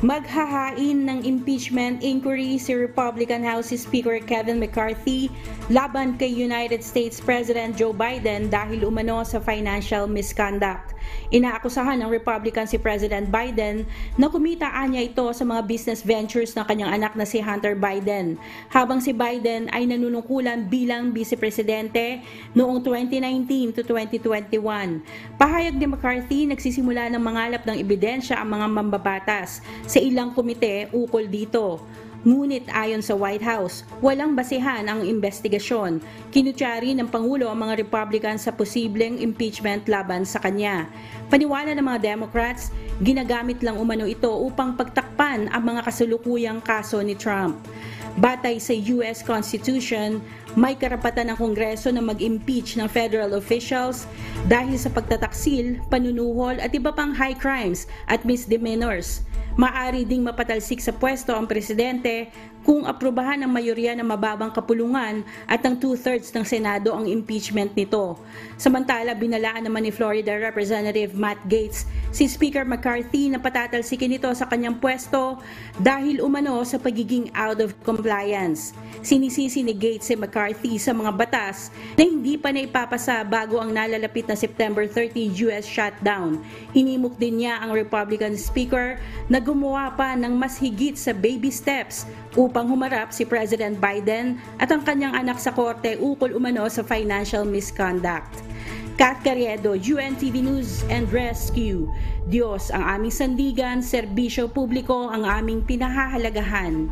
Maghahain ng impeachment inquiry si Republican House Speaker Kevin McCarthy laban kay United States President Joe Biden dahil umano sa financial misconduct. Inaakusahan ng Republican si President Biden na kumitaan niya ito sa mga business ventures ng kanyang anak na si Hunter Biden, habang si Biden ay nanunungkulan bilang vice-presidente noong 2019 to 2021. Pahayag ni McCarthy, nagsisimula ng mangalap ng ebidensya ang mga mambabatas sa ilang komite ukol dito. Ngunit ayon sa White House, walang basehan ang investigasyon. Kinutyari ng Pangulo ang mga Republican sa posibleng impeachment laban sa kanya. Paniwala ng mga Democrats, ginagamit lang umano ito upang pagtakpan ang mga kasalukuyang kaso ni Trump. Batay sa US Constitution, may karapatan ng Kongreso na mag-impeach ng federal officials dahil sa pagtataksil, panunuhol at iba pang high crimes at misdemeanors. Maaari ding mapatalsik sa pwesto ang presidente kung aprubahan ng mayorya ng mababang kapulungan at ng 2/3 ng Senado ang impeachment nito. Samantala, binalaan naman ni Florida Representative Matt Gaetz si Speaker McCarthy na patatalsikin ito sa kanyang pwesto dahil umano sa pagiging out of compliance. Sinisisi ni Gaetz si McCarthy sa mga batas na hindi pa naipapasa bago ang nalalapit na September 30 US shutdown. Hinimok din niya ang Republican Speaker na gumawa pa ng mas higit sa baby steps upang humarap si President Biden at ang kanyang anak sa korte ukol umano sa financial misconduct. Kat Carriedo, UNTV News and Rescue. Diyos ang aming sandigan, serbisyo publiko ang aming pinahahalagahan.